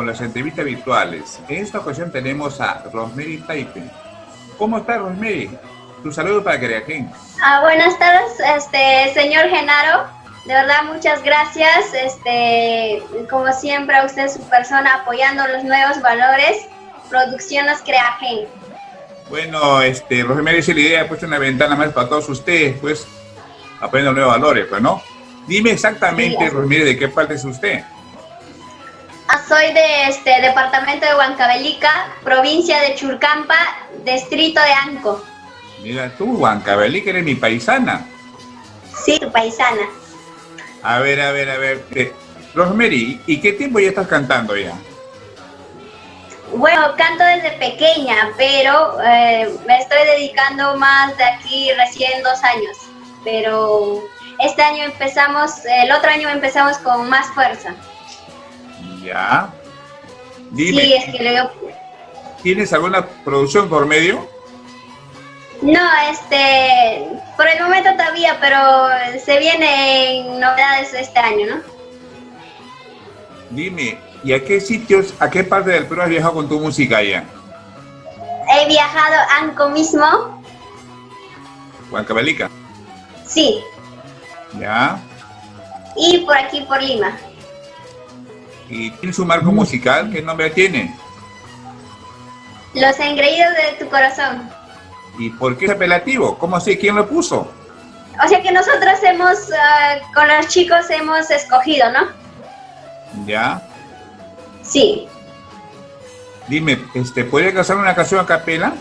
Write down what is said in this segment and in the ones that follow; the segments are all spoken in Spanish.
con las entrevistas virtuales. En esta ocasión tenemos a Rosemary Taipe. ¿Cómo está, Rosemary? Tu saludo para Creagen. Buenas tardes, señor Genaro. De verdad, muchas gracias. Como siempre, a usted, su persona, apoyando los nuevos valores. Producciones Creagen. Bueno, Rosemary, si la idea, he puesto una ventana más para todos ustedes, pues, aprendiendo nuevos valores, pues, ¿no? Dime exactamente, sí, Rosemary, ¿de qué parte es usted? Soy de departamento de Huancavelica, provincia de Churcampa, distrito de Anco. Mira tú, Huancavelica, eres mi paisana. Sí, tu paisana. A ver. Rosemary, ¿y qué tiempo ya estás cantando ya? Bueno, canto desde pequeña, pero me estoy dedicando más de aquí recién 2 años. Pero este año el otro año empezamos con más fuerza. Ya. Dime, sí, es que ¿tienes alguna producción por medio? No, por el momento todavía, pero se vienen novedades este año, ¿no? Dime, ¿y a qué sitios, a qué parte del Perú has viajado con tu música allá? He viajado a Anco mismo. ¿Huancavelica? Sí. Ya. Y por aquí, por Lima. ¿Y tiene su marco musical? ¿Qué nombre tiene? Los engreídos de tu corazón. ¿Y por qué es apelativo? ¿Cómo así? ¿Quién lo puso? O sea que nosotros con los chicos hemos escogido, ¿no? ¿Ya? Sí. Dime, ¿podría cantar una canción a capela?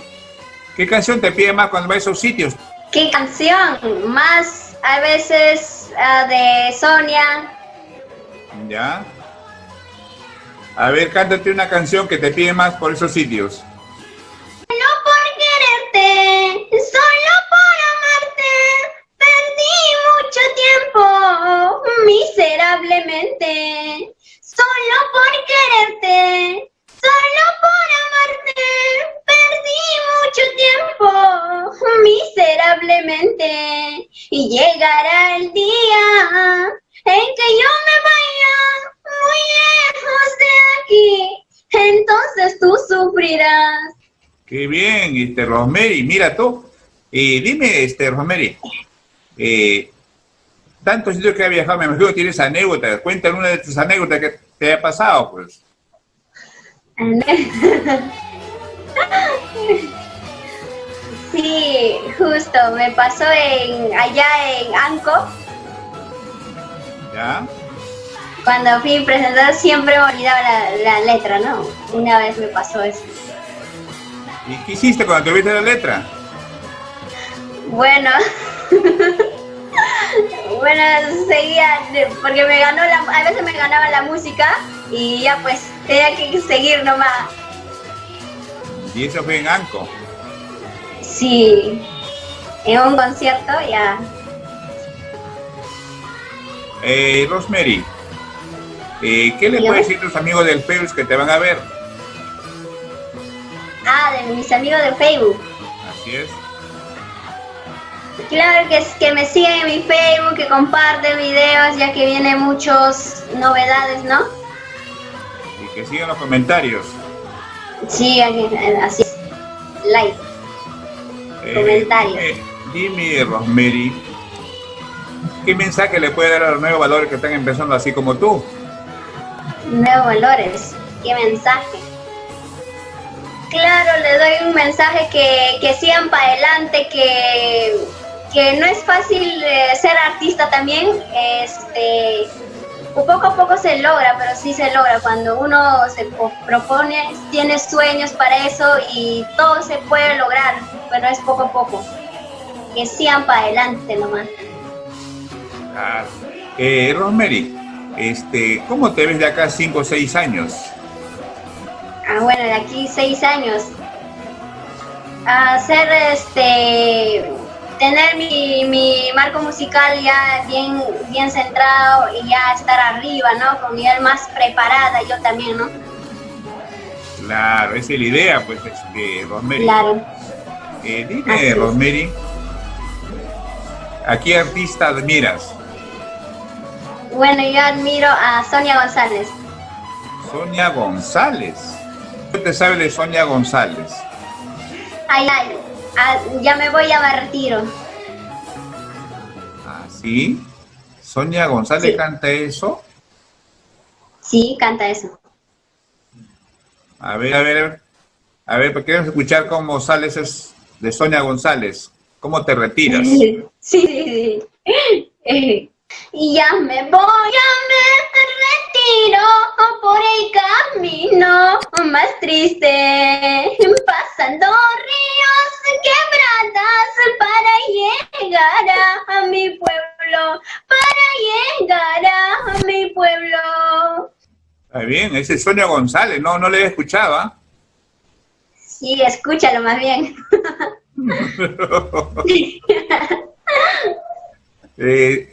¿Qué canción te pide más cuando vas a esos sitios? ¿Qué canción? Más, a veces, de Sonia. ¿Ya? A ver, cántate una canción que te pide más por esos sitios. No por quererte, solo por amarte, perdí mucho tiempo, miserablemente. Solo por quererte, solo por amarte, perdí mucho tiempo, miserablemente. Y llegará el día en que yo me vaya muy lejos de aquí, entonces tú sufrirás. Qué bien, Rosemary, mira tú. Dime, Rosemary, tantos sitios que has viajado, me imagino que tienes anécdotas. Cuéntame una de tus anécdotas que te haya pasado, pues. Sí, justo, me pasó allá en Anco. ¿Ya? Cuando fui a presentar siempre me olvidaba la letra, ¿no? Una vez me pasó eso. ¿Y qué hiciste cuando te viste la letra? Bueno, seguía, porque a veces me ganaba la música y ya pues tenía que seguir nomás. ¿Y eso fue en Anco? Sí, en un concierto ya. Rosemary, ¿qué le puedes decir a tus amigos del Facebook que te van a ver? De mis amigos de Facebook. Así es. Claro que me siguen en mi Facebook, que comparten videos, ya que vienen muchas novedades, ¿no? Y que sigan los comentarios. Sí, así es. Like. Comentarios. Dime, Rosemary, ¿qué mensaje le puede dar a los nuevos valores que están empezando así como tú? Nuevos valores. ¿Qué mensaje? Claro, le doy un mensaje que sigan para adelante, que no es fácil ser artista también. Poco a poco se logra, pero sí se logra cuando uno se propone, tiene sueños para eso y todo se puede lograr, pero es poco a poco. Que sigan para adelante nomás. Claro. Rosemary, ¿cómo te ves de acá 5 o 6 años? Bueno, de aquí 6 años. Tener mi marco musical ya bien centrado y ya estar arriba, ¿no? Con nivel más preparada, yo también, ¿no? Claro, esa es la idea, pues, Rosemary. Claro. Dime, Rosemary, ¿a qué artista admiras? Bueno, yo admiro a Sonia González. Sonia González. ¿Qué te sabe de Sonia González? Ay, ay, ya me voy, ya me retiro. ¿Ah, sí? ¿Sonia González Sí. canta eso? Sí, canta eso. A ver, a ver, a ver, porque queremos escuchar cómo sales es de Sonia González. ¿Cómo te retiras? Sí, sí, sí. Y ya me voy, ya me retiro por el camino más triste, pasando ríos, quebradas para llegar a mi pueblo, para llegar a mi pueblo. Está bien, ese es Sonia González, no le he escuchado, ¿ah? Sí, escúchalo más bien.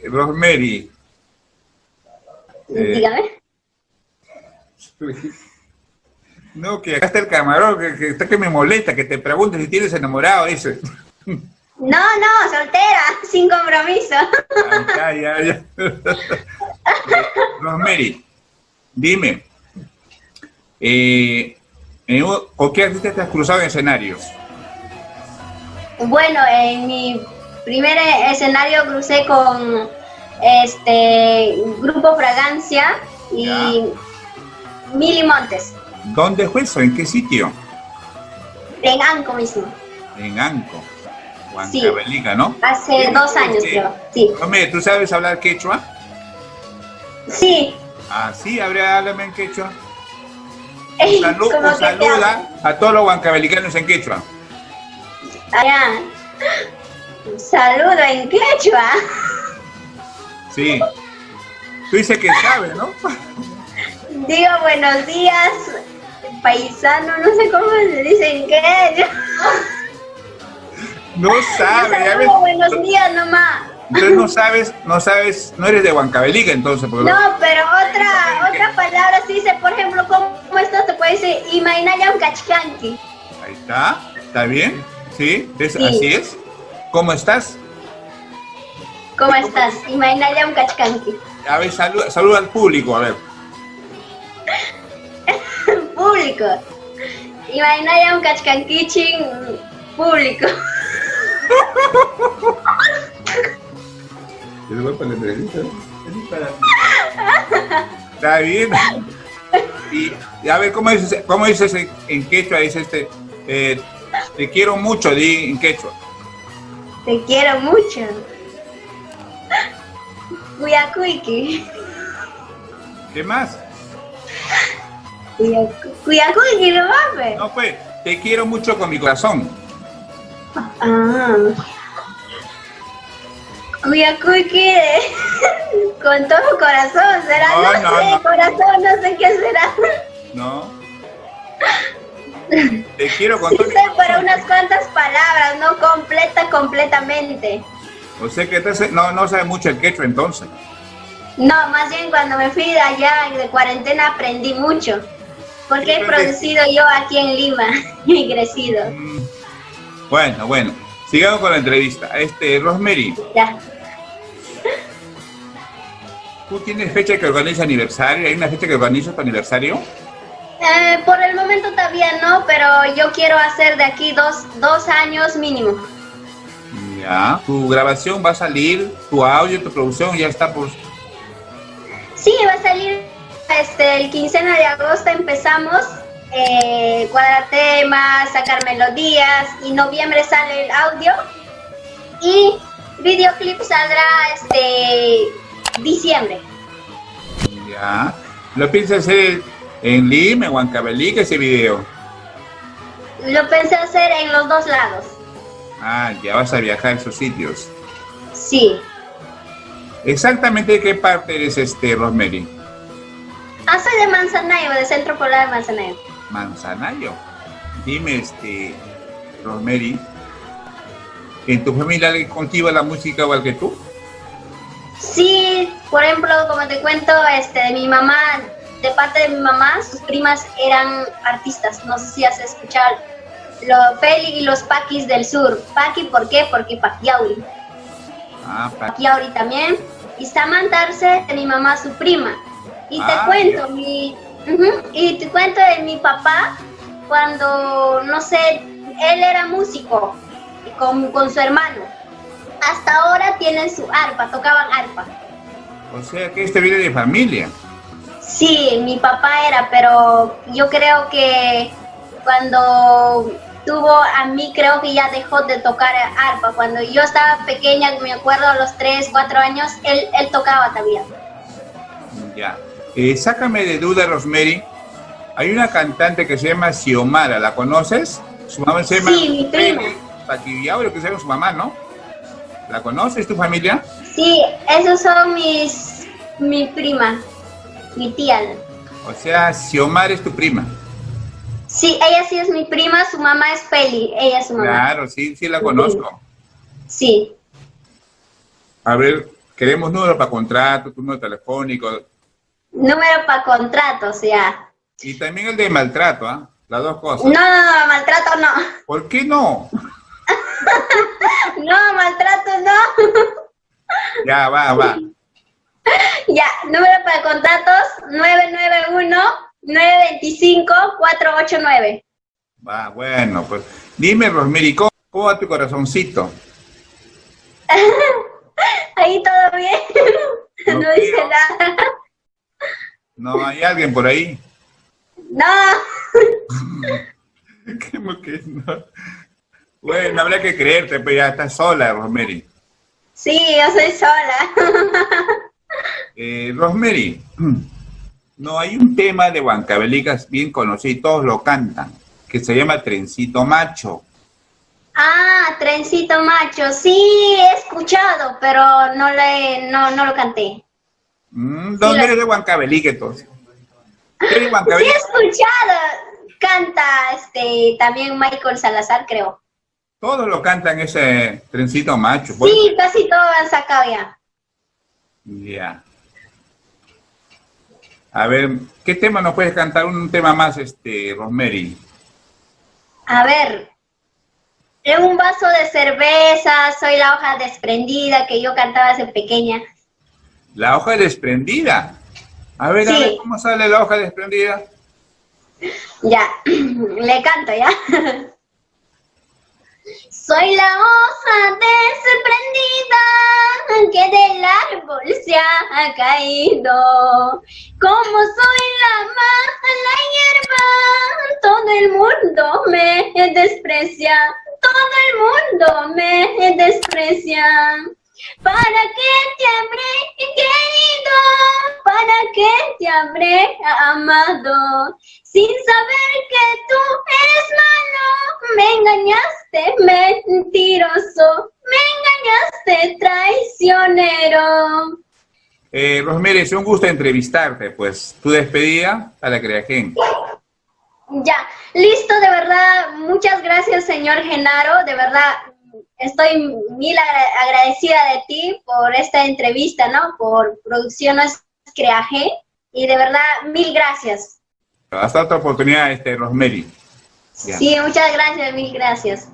Rosemary. Dígame. No, que acá está el camarón, que está que me molesta, que te pregunte si tienes enamorado, ese. No, soltera, sin compromiso. Ya. Rosemary, dime, ¿con qué artista te has cruzado en escenarios? Bueno, en mi primer escenario crucé con Grupo Fragancia y Ya. Mili Montes, ¿Dónde fue eso? ¿En qué sitio? en Anco mismo, En Anco, Sí. Huancavelica, ¿no? hace 2 años creo. Sí. Rosemary, ¿tú sabes hablar quechua? Sí. Ah, sí, háblame en quechua. Como que te Saluda a todos los huancavelicanos en quechua. Allá. Saludo en quechua. Sí. Tú dices que sabes, ¿no? Digo buenos días, paisano, no sé cómo se dice en quechua. No sabes, ya ves. Saludo, buenos días nomás. Entonces no sabes, no eres de Huancavelica entonces. Porque No, pero otra palabra sí dice, por ejemplo, ¿cómo estás? Te puede decir, imaginaya un cachcanqui. Ahí está bien, sí, Sí. así es. ¿Cómo estás? ¿Cómo estás? Imaginaya un cachcanqui. A ver, saluda al público, a ver. Público. Imaginaya un cachcanquichin público. Está bien. Y a ver, ¿cómo dices en quechua? Dice te quiero mucho, di en quechua. Te quiero mucho. Cuyacuiqui. ¿Qué más? Cuyacuiqui, no mames. No, pues, te quiero mucho con mi corazón. Ah. Cuyacuiqui con todo corazón, ¿será? No. Corazón, no sé qué será. No. Te quiero con Sí todo mi sé, corazón. pero unas cuantas palabras, no completamente. O sea que entonces no sabe mucho el quechua entonces. No, más bien cuando me fui de allá de cuarentena aprendí mucho. Porque he producido yo aquí en Lima y crecido. Bueno. Sigamos con la entrevista. Rosemary, Ya. ¿tú tienes fecha que organiza aniversario? ¿Hay una fecha que organiza tu aniversario? Por el momento todavía no, pero yo quiero hacer de aquí dos años mínimo. Ya. ¿Tu grabación va a salir? ¿Tu audio, tu producción ya está por...? Sí, va a salir el 15 de agosto empezamos, cuadrar temas, sacar melodías, y noviembre sale el audio y videoclip saldrá diciembre. Ya. ¿Lo piensas hacer en Lima, en Huancavelica, ese video? Lo pensé hacer en los dos lados. Ah, ya vas a viajar a esos sitios. Sí. ¿Exactamente de qué parte eres, Rosemary? Soy de Manzanayo, de Centro Poblado de Manzanayo. Manzanayo. Dime, Rosemary, ¿en tu familia alguien cultiva la música igual que tú? Sí, por ejemplo, como te cuento, de mi mamá, de parte de mi mamá, sus primas eran artistas. No sé si has escuchado Feli y los Paquis del Sur. Paqui, ¿por qué? Porque Paquiauri. Paquiauri también. Y Samantha Arce, de mi mamá, su prima. Y te cuento, mi Ujú. Y te cuento de mi papá, cuando, no sé, él era músico con su hermano. Hasta ahora tienen su arpa, tocaban arpa. O sea que este viene de familia. Sí, mi papá era, pero yo creo que cuando tuvo a mí, creo que ya dejó de tocar arpa. Cuando yo estaba pequeña, me acuerdo a los 3, 4 años, él tocaba todavía. Ya. Sácame de duda, Rosemary. Hay una cantante que se llama Xiomara, ¿la conoces? Su mamá se llama Sí, mi prima. Paquiviao, lo que se llama su mamá, ¿no? ¿La conoces, tu familia? Sí, esos son mi prima, mi tía. O sea, Xiomara es tu prima. Sí, ella sí es mi prima, su mamá es Feli, ella es su mamá. Claro, sí, sí la conozco. Sí. A ver, queremos número para contrato, tu número telefónico. Número para contratos, ya. Y también el de maltrato, ¿ah? Las dos cosas. No, maltrato no. ¿Por qué no? No, maltrato no. Ya, va. Ya, número para contratos 991-925-489. Va, bueno, pues dime, Rosemary, ¿cómo va tu corazoncito? Ahí todo bien. No No dice creo. nada. ¿No hay alguien por ahí? No. ¿Cómo que no? Bueno, habrá que creerte, pero ya estás sola, Rosemary. Sí, yo soy sola. Rosemary, no hay un tema de Huancabelicas bien conocido, todos lo cantan, que se llama Trencito Macho. Ah, Trencito Macho. Sí, he escuchado, pero no lo canté. ¿Dónde eres de Huancavelica entonces? ¿Eres de Sí, Huancavelica? he escuchado. Canta también Michael Salazar, creo. Todos lo cantan ese Trencito Macho. Sí, casi todo han sacado ya. Ya. A ver, ¿qué tema nos puedes cantar? Un tema más, Rosemary. A ver, en un vaso de cerveza, soy la hoja desprendida que yo cantaba desde pequeña. La hoja desprendida. A ver, Sí. ¿cómo sale la hoja desprendida? Ya, le canto ya. Soy la hoja desprendida que del árbol se ha caído. Como soy la mala hierba, todo el mundo me desprecia. Todo el mundo me desprecia. ¿Para qué te habré querido? ¿Para qué te habré amado? Sin saber que tú eres malo, me engañaste, mentiroso, me engañaste, traicionero. Rosemary, es un gusto entrevistarte, pues, tu despedida para que la gente. Ya, listo, de verdad, muchas gracias, señor Genaro, de verdad, estoy mil agradecida de ti por esta entrevista, ¿no? Por Producciones Creaje, y de verdad, mil gracias. Hasta otra oportunidad, Rosemary. Ya. Sí, muchas gracias, mil gracias.